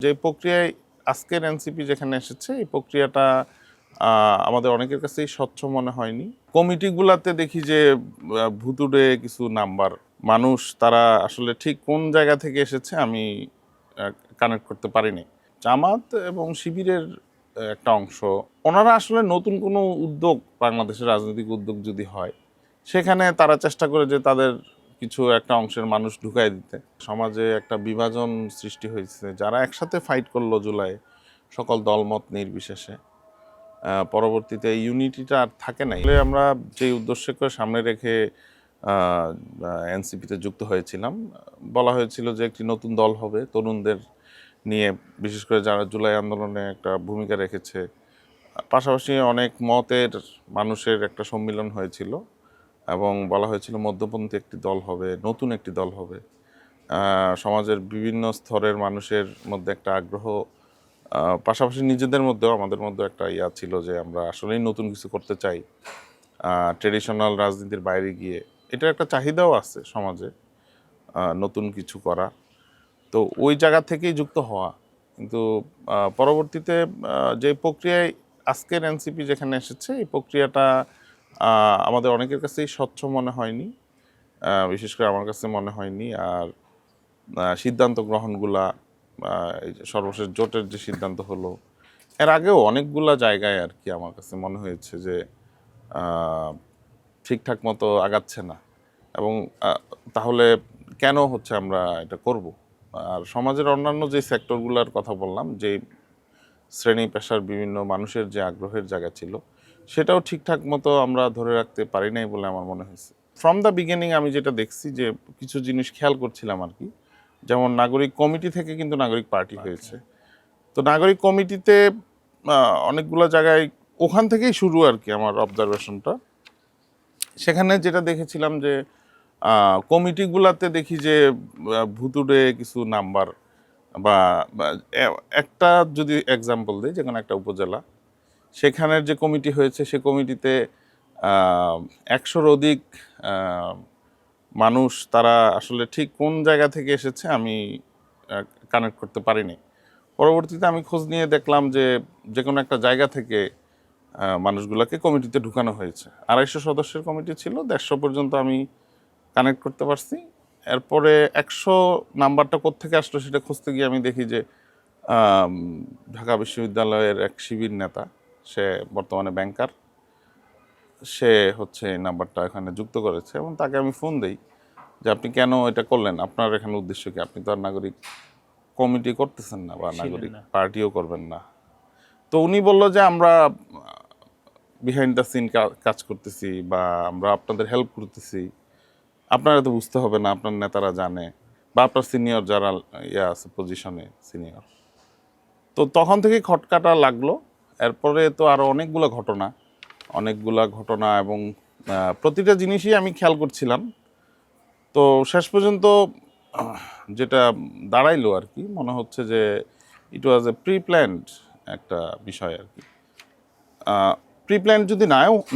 যে প্রক্রিয়ায় আজকের এনসিপি যেখানে এসেছে এই প্রক্রিয়াটা আমাদের অনেকের কাছেই স্বচ্ছ মনে হয়নি। কমিটিগুলাতে দেখি যে ভুতুড়ে কিছু নাম্বার মানুষ তারা আসলে ঠিক কোন জায়গা থেকে এসেছে আমি কানেক্ট করতে পারিনি। জামাত এবং শিবিরের একটা অংশ, ওনারা আসলে নতুন কোনো উদ্যোগ, বাংলাদেশের রাজনৈতিক উদ্যোগ যদি হয় সেখানে তারা চেষ্টা করে যে তাদের কিছু একটা অংশের মানুষ ঢুকাই দিতে। সমাজে একটা বিভাজন সৃষ্টি হয়েছে, যারা একসাথে ফাইট করলো জুলাই সকল দলমত নির্বিশেষে, পরবর্তীতে এই ইউনিটিটা আর থাকে নাই। আমরা যে উদ্দেশ্যকে সামনে রেখে এনসিপিতে যুক্ত হয়েছিলাম, বলা হয়েছিল যে একটি নতুন দল হবে তরুণদের নিয়ে, বিশেষ করে যারা জুলাই আন্দোলনে একটা ভূমিকা রেখেছে। পাশাপাশি অনেক মতের মানুষের একটা সম্মিলন হয়েছিল এবং বলা হয়েছিল মধ্যপন্থী একটি দল হবে, নতুন একটি দল হবে। সমাজের বিভিন্ন স্তরের মানুষের মধ্যে একটা আগ্রহ, পাশাপাশি নিজেদের মধ্যেও আমাদের মধ্যে একটা ইয়া ছিল যে আমরা আসলেই নতুন কিছু করতে চাই, ট্রেডিশনাল রাজনীতির বাইরে গিয়ে। এটার একটা চাহিদাও আছে সমাজে, নতুন কিছু করা। তো ওই জায়গা থেকেই যুক্ত হওয়া। কিন্তু পরবর্তীতে যে প্রক্রিয়ায় আজকের এনসিপি যেখানে এসেছে এই প্রক্রিয়াটা আমাদের অনেকের কাছেই স্বচ্ছ মনে হয়নি, বিশেষ করে আমার কাছে মনে হয়নি। আর সিদ্ধান্ত গ্রহণগুলা, এই যে সর্বশেষ জোটের যে সিদ্ধান্ত হলো, এর আগেও অনেকগুলা জায়গায় আর কি আমার কাছে মনে হয়েছে যে ঠিকঠাক মতো আগাচ্ছে না। এবং তাহলে কেন হচ্ছে আমরা এটা করব? আর সমাজের অন্যান্য যে সেক্টরগুলোর কথা বললাম, যে শ্রেণী পেশার বিভিন্ন মানুষের যে আগ্রহের জায়গা ছিল, সেটাও ঠিকঠাক মতো আমরা ধরে রাখতে পারি নাই বলে আমার মনে হয়েছে। ফ্রম দ্য বিগিনিং আমি যেটা দেখছি যে কিছু জিনিস খেয়াল করছিলাম আর কি, যেমন নাগরিক কমিটি থেকে কিন্তু নাগরিক পার্টি হয়েছে। তো নাগরিক কমিটিতে অনেকগুলো জায়গায় ওখান থেকেই শুরু আর কি আমার অবজারভেশনটা। সেখানে যেটা দেখেছিলাম যে কমিটিগুলাতে দেখি যে ভুতুড়ে কিছু নাম্বার বা একটা যদি এক্সাম্পল দিই, যে কোনো একটা উপজেলা, সেখানের যে কমিটি হয়েছে সে কমিটিতে 100-র অধিক মানুষ, তারা আসলে ঠিক কোন জায়গা থেকে এসেছে আমি কানেক্ট করতে পারিনি। পরবর্তীতে আমি খোঁজ নিয়ে দেখলাম যে যে কোনো একটা জায়গা থেকে মানুষগুলোকে কমিটিতে ঢুকানো হয়েছে। 250 সদস্যের কমিটি ছিল, 150 পর্যন্ত আমি কানেক্ট করতে পারছি। এরপরে 100 নাম্বারটা কোত্থেকে আসলো সেটা খুঁজতে গিয়ে আমি দেখি যে ঢাকা বিশ্ববিদ্যালয়ের এক শিবির নেতা, সে বর্তমানে ব্যাংকার, সে হচ্ছে এই নাম্বারটা এখানে যুক্ত করেছে। এবং তাকে আমি ফোন দিই যে আপনি কেন এটা করলেন, আপনার এখানে উদ্দেশ্য কি? আপনি তো আর নাগরিক কমিটি করতেছেন না বা নাগরিক পার্টিও করবেন না। তো উনি বলল যে আমরা বিহাইন্ড দ্য সিন কাজ করতেছি, বা আমরা আপনাদের হেল্প করতেছি, আপনারা তো বুঝতে হবে না, আপনার নেতারা জানে, বা আপনার সিনিয়র যারা ইয়ে আছে পজিশনে সিনিয়র। তো তখন থেকে খটকাটা লাগলো। এরপরে তো আরও অনেকগুলা ঘটনা এবং প্রতিটা জিনিসই আমি খেয়াল করছিলাম। তো শেষ পর্যন্ত যেটা দাঁড়াইলো আর কি, মনে হচ্ছে যে ইট ওয়াজ এ প্রি প্ল্যান্ড একটা বিষয় আর কি। প্রি প্ল্যান যদি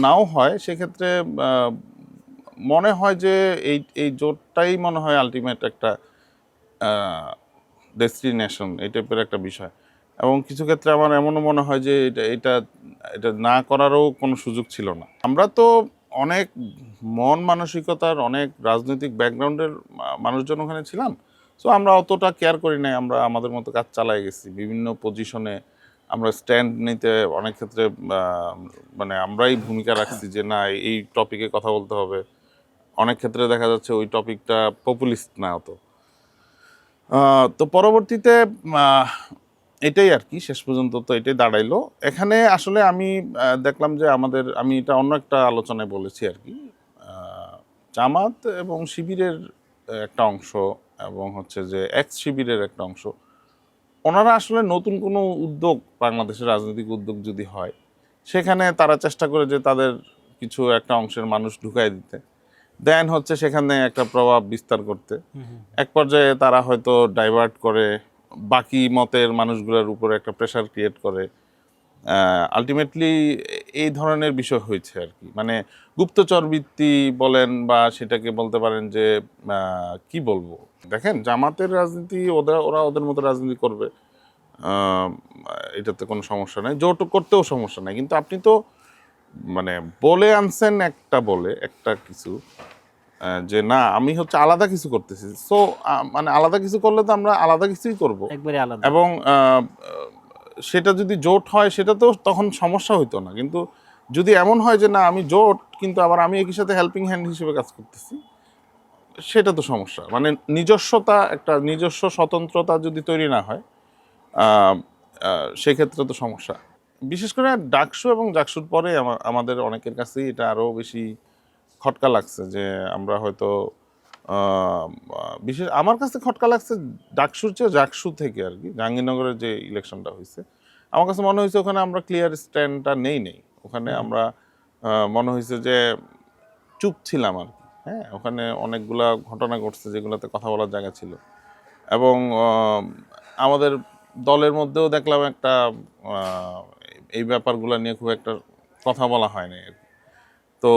নাও হয়, সেক্ষেত্রে মনে হয় যে এই জোটটাই মনে হয় আলটিমেট একটা ডেস্টিনেশন, এই টাইপের একটা বিষয়। এবং কিছু ক্ষেত্রে আমার এমনও মনে হয় যে এটা এটা না করারও কোনো সুযোগ ছিল না। আমরা তো অনেক মন মানসিকতার, অনেক রাজনৈতিক ব্যাকগ্রাউন্ডের মানুষজন ওখানে ছিলাম। সো আমরা অতটা কেয়ার করি নাই, আমরা আমাদের মতো কাজ চালাই গেছি। বিভিন্ন পজিশনে আমরা স্ট্যান্ড নিতে অনেক ক্ষেত্রে মানে আমরাই ভূমিকা রাখছি যে না, এই টপিকে কথা বলতে হবে। অনেক ক্ষেত্রে দেখা যাচ্ছে ওই টপিকটা পপুলিস্ট না হতো। তো পরবর্তীতে এটাই আর কি, শেষ পর্যন্ত তো এটাই দাঁড়াইলো। এখানে আসলে আমি দেখলাম যে আমি এটা অন্য একটা আলোচনায় বলেছি আর কি, জামাত এবং শিবিরের একটা অংশ এবং হচ্ছে যে এক্স শিবিরের একটা অংশ, ওনারা আসলে নতুন কোনো উদ্যোগ, বাংলাদেশের রাজনৈতিক উদ্যোগ যদি হয় সেখানে তারা চেষ্টা করে যে তাদের কিছু একটা অংশের মানুষ ঢুকাই দিতে, দেন হচ্ছে সেখানে একটা প্রভাব বিস্তার করতে। এক পর্যায়ে তারা হয়তো ডাইভার্ট করে বাকি মতের মানুষগুলোর উপরে একটা প্রেশার ক্রিয়েট করে। আলটিমেটলি এই ধরনের বিষয় হয়েছে আর কি, মানে গুপ্তচর বৃত্তি বলেন বা সেটাকে বলতে পারেন যে কি বলবো। দেখেন, জামাতের রাজনীতি ওরা ওদের মতো রাজনীতি করবে, আহ, এটাতে কোনো সমস্যা নেই, জোট করতেও সমস্যা নেই। কিন্তু আপনি তো মানে বলে আনছেন একটা কিছু, যে না আমি হচ্ছে আলাদা কিছু করতেছি। সো মানে আলাদা কিছু করলে তো আমরা আলাদা কিছুই করব একবারে আলাদা। এবং সেটা যদি জোট হয় সেটা তো তখন সমস্যা হইতো না। কিন্তু যদি এমন হয় যে না আমি জোট কিন্তু আবার আমি একই সাথে হেল্পিং হ্যান্ড হিসেবে কাজ করতেছি, সেটা তো সমস্যা। মানে নিজস্বতা, একটা নিজস্ব স্বতন্ত্রতা যদি তৈরি না হয়, আহ, সেক্ষেত্রে তো সমস্যা। বিশেষ করে ডাকসু এবং জাকসুর পরে আমাদের অনেকের কাছেই এটা আরো বেশি খটকা লাগছে যে আমরা হয়তো বিশেষ আমার কাছে খটকা লাগছে ডাকসুর চেয়ে জাকসু থেকে আর কি, জাহাঙ্গীরনগরের যে ইলেকশনটা হয়েছে আমার কাছে মনে হয়েছে ওখানে আমরা ক্লিয়ার স্ট্যান্ডটা নেই। ওখানে আমরা মনে হয়েছে যে চুপ ছিলাম আর কি। হ্যাঁ, ওখানে অনেকগুলা ঘটনা ঘটছে যেগুলোতে কথা বলার জায়গা ছিল এবং আমাদের দলের মধ্যেও দেখলাম একটা এই ব্যাপারগুলো নিয়ে খুব একটা কথা বলা হয়নি আর কি। তো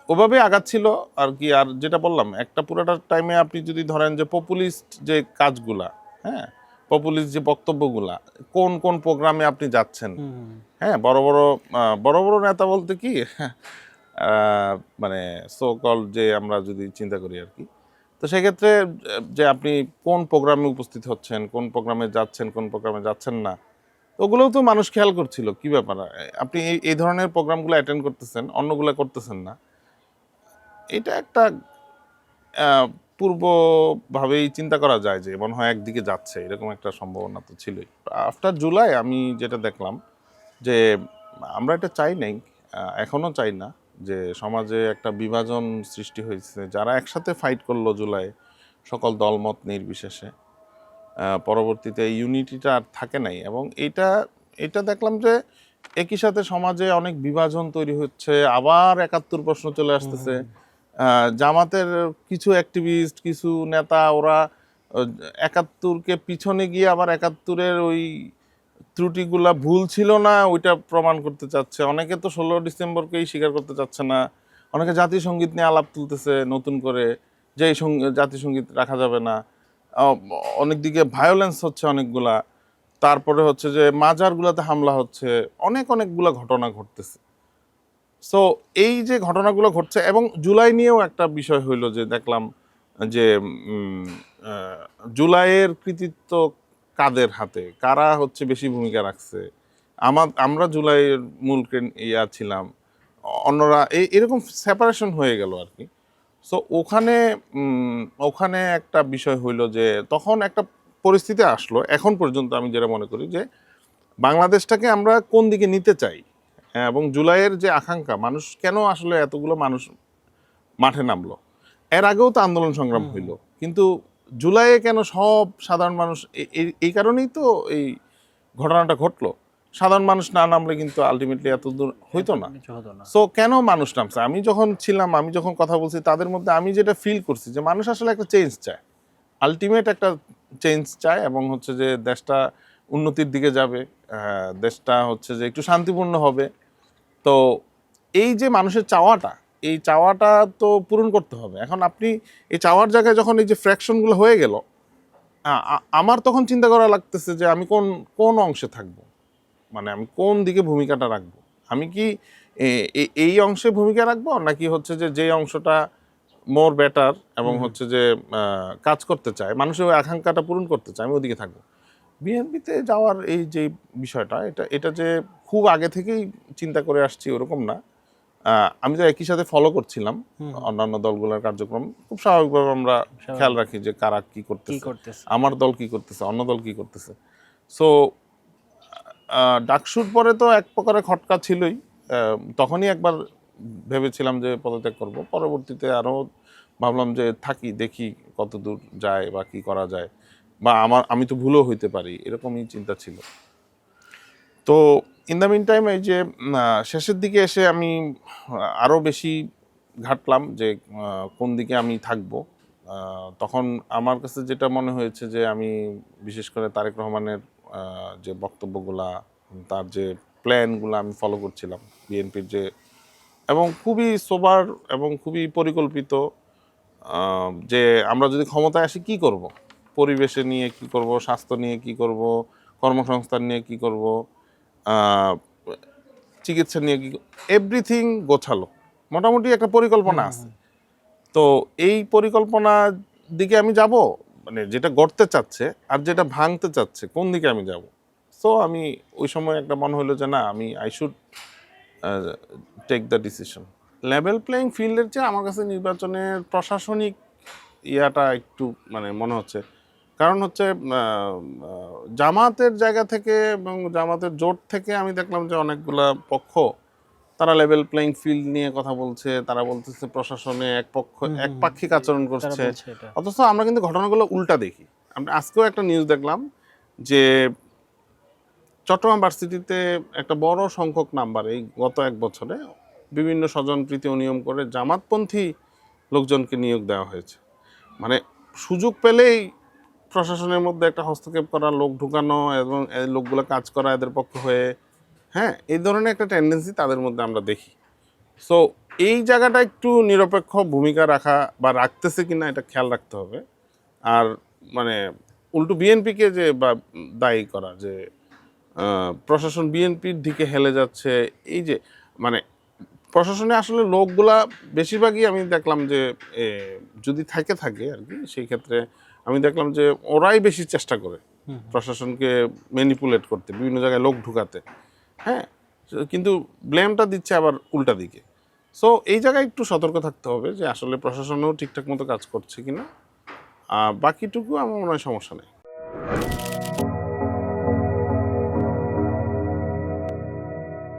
ওভাবে আগাচ্ছিল আর কি। আর যেটা বললাম, একটা পুরোটা টাইমে আপনি যদি ধরেন যে পপুলিস্ট যে কাজগুলা, হ্যাঁ, পপুলিস্ট যে বক্তব্যগুলা, কোন কোন প্রোগ্রামে আপনি যাচ্ছেন, হ্যাঁ, বড় বড় নেতা বলতে কি মানে সো কল যে আমরা যদি চিন্তা করি আর কি, তো সেক্ষেত্রে যে আপনি কোন প্রোগ্রামে উপস্থিত হচ্ছেন, কোন প্রোগ্রামে যাচ্ছেন, কোন প্রোগ্রামে যাচ্ছেন না, ওগুলোও তো মানুষ খেয়াল করছিল কি ব্যাপার, আপনি এই ধরনের প্রোগ্রামগুলো অ্যাটেন্ড করতেছেন, অন্যগুলো করতেছেন না। এটা একটা আহ, পূর্বভাবেই চিন্তা করা যায় যে মনে হয় একদিকে যাচ্ছে, এরকম একটা সম্ভাবনা তো ছিলই। আফটার জুলাই আমি যেটা দেখলাম যে আমরা এটা চাই নাই, এখনো চাই না যে সমাজে একটা বিভাজন সৃষ্টি হয়েছে। যারা একসাথে ফাইট করলো জুলাই, সকল দলমত নির্বিশেষে, পরবর্তীতে এই ইউনিটিটা আর থাকে নাই। এবং এটা এটা দেখলাম যে একই সাথে সমাজে অনেক বিভাজন তৈরি হচ্ছে, আবার ৭১ প্রশ্ন চলে আসতেছে। জামাতের কিছু অ্যাক্টিভিস্ট, কিছু নেতা, ওরা ৭১-কে পিছনে গিয়ে আবার ৭১-এর ওই ত্রুটিগুলা ভুল ছিল না ওইটা প্রমাণ করতে চাচ্ছে। অনেকে তো ১৬ ডিসেম্বরকেই স্বীকার করতে চাচ্ছে না। অনেকে জাতীয় সঙ্গীত নিয়ে আলাপ তুলতেছে নতুন করে, যে এই জাতীয় সঙ্গীত রাখা যাবে না। আহ, অনেক দিকে ভায়োলেন্স হচ্ছে অনেকগুলা, তারপরে হচ্ছে যে মাজারগুলাতে হামলা হচ্ছে, অনেকগুলা ঘটনা ঘটতেছে। সো এই যে ঘটনাগুলো ঘটছে, এবং জুলাই নিয়েও একটা বিষয় হইলো যে দেখলাম যে উম, আহ, জুলাইয়ের কৃতিত্ব কাদের হাতে, কারা হচ্ছে বেশি ভূমিকা রাখছে। আমরা জুলাইয়ের মূল ইয়া ছিলাম, অন্যরা এরকম সেপারেশন হয়ে গেল আর কি। সো ওখানে একটা বিষয় হইলো যে তখন একটা পরিস্থিতি আসলো, এখন পর্যন্ত আমি যেটা মনে করি যে বাংলাদেশটাকে আমরা কোন দিকে নিতে চাই। হ্যাঁ, এবং জুলাইয়ের যে আকাঙ্ক্ষা, মানুষ কেন আসলে এতগুলো মানুষ মাঠে নামলো, এর আগেও তো আন্দোলন সংগ্রাম হইলো, কিন্তু জুলাইয়ে কেন সব সাধারণ মানুষ, এই কারণেই তো এই ঘটনাটা ঘটলো। সাধারণ মানুষ না নামলে কিন্তু আলটিমেটলি এত দূর হইতো না। সো কেন মানুষ নামছে, আমি যখন ছিলাম, আমি যখন কথা বলছি তাদের মধ্যে আমি যেটা ফিল করছি যে মানুষ আসলে একটা চেঞ্জ চায়, আলটিমেট একটা চেঞ্জ চায়, এবং হচ্ছে যে দেশটা উন্নতির দিকে যাবে, দেশটা হচ্ছে যে একটু শান্তিপূর্ণ হবে। তো এই যে মানুষের চাওয়াটা, এই চাওয়াটা তো পূরণ করতে হবে। এখন আপনি এই চাওয়ার জায়গায় যখন এই যে ফ্র্যাকশনগুলো হয়ে গেল, আমার তখন চিন্তা করা লাগতেছে যে আমি কোন কোন অংশে থাকবো, মানে আমি কোন দিকে ভূমিকাটা রাখবো। আমি কি এই অংশে ভূমিকা রাখবো, নাকি হচ্ছে যে যে অংশটা মোর বেটার এবং হচ্ছে যে কাজ করতে চায়, মানুষের ওই আকাঙ্ক্ষাটা পূরণ করতে চায়, আমি ওদিকে থাকবো। বিএনপিতে যাওয়ার এই যে বিষয়টা, এটা যে খুব আগে থেকেই চিন্তা করে আসছি ওরকম না। আমি তো একই সাথে ফলো করছিলাম অন্যান্য দলগুলোর কার্যক্রম, খুব স্বাভাবিকভাবে আমরা খেয়াল রাখি যে কারা কি করতেছে, আমার দল কি করতেছে, অন্য দল কি করতেছে। সো ডাকসুর পরে তো এক প্রকারের খটকা ছিলই। তখনই একবার ভেবেছিলাম যে পদত্যাগ করব, পরবর্তীতে আরও ভাবলাম যে থাকি, দেখি কত দূর যায় বা কি করা যায়, বা আমি তো ভুলও হইতে পারি, এরকমই চিন্তা ছিল। তো ইন দ্য মিন টাইম এই যে শেষের দিকে এসে আমি আরও বেশি ঘাটলাম যে কোন দিকে আমি থাকব। তখন আমার কাছে যেটা মনে হয়েছে যে আমি বিশেষ করে তারেক রহমানের যে বক্তব্যগুলা, তার যে প্ল্যানগুলো আমি ফলো করছিলাম বিএনপির, যে এবং খুবই সোবার এবং খুবই পরিকল্পিত, যে আমরা যদি ক্ষমতায় আসি কি করব, পরিবেশে নিয়ে কি করব, স্বাস্থ্য নিয়ে কি করব, কর্মসংস্থান নিয়ে কি করব, চিকিৎসা নিয়ে কি, এভরিথিং গোছালো, মোটামুটি একটা পরিকল্পনা আছে। তো এই পরিকল্পনার দিকে আমি যাব, মানে যেটা গড়তে চাচ্ছে আর যেটা ভাঙতে চাচ্ছে কোন দিকে আমি যাব। সো আমি ওই সময় একটা মনে হলো যে না, আমি I should take the decision. Level playing ফিল্ডের চেয়ে আমার কাছে নির্বাচনের প্রশাসনিক ইয়াটা একটু মানে মনে হচ্ছে, কারণ হচ্ছে জামাতের জায়গা থেকে এবং জামাতের জোট থেকে আমি দেখলাম যে অনেকগুলা পক্ষ তারা লেভেল প্লেইং ফিল্ড নিয়ে কথা বলছে, তারা বলতেছে প্রশাসনে একপাক্ষিক আচরণ করছে, অথচ আমরা কিন্তু ঘটনাগুলো উল্টা দেখি। আমরা আজকেও একটা নিউজ দেখলাম যে চট্টগ্রাম ভার্সিটিতে একটা বড় সংখ্যক নাম্বার এই গত 1 বছরে বিভিন্ন স্বজনপ্রীতি অনিয়ম করে জামাতপন্থী লোকজনকে নিয়োগ দেওয়া হয়েছে। মানে সুযোগ পেলেই প্রশাসনের মধ্যে একটা হস্তক্ষেপ করা, লোক ঢুকানো এবং এই লোকগুলো কাজ করা এদের পক্ষে হয়ে, হ্যাঁ, এই ধরনের একটা টেন্ডেন্সি তাদের মধ্যে আমরা দেখি। সো এই জায়গাটা একটু নিরপেক্ষ ভূমিকা রাখা বা রাখতেছে কিনা এটা খেয়াল রাখতে হবে। আর মানে উল্টো বিএনপিকে যে বা দায়ী করা যে প্রশাসন বিএনপির দিকে হেলে যাচ্ছে, এই যে মানে প্রশাসনে আসলে লোকগুলা বেশিরভাগই আমি দেখলাম যে যদি থাকে আর কি, সেই ক্ষেত্রে আমি দেখলাম যে ওরাই বেশি চেষ্টা করে প্রশাসনকে ম্যানিপুলেট করতে, বিভিন্ন জায়গায় লোক ঢুকাতে, হ্যাঁ, কিন্তু ব্লেমটা দিচ্ছে আবার উল্টা দিকে। সো এই জায়গায় একটু সতর্ক থাকতে হবে যে আসলে প্রশাসনও ঠিকঠাক মতো কাজ করছে কিনা, বাকিটুকু আমার মনে হয় সমস্যা নেই।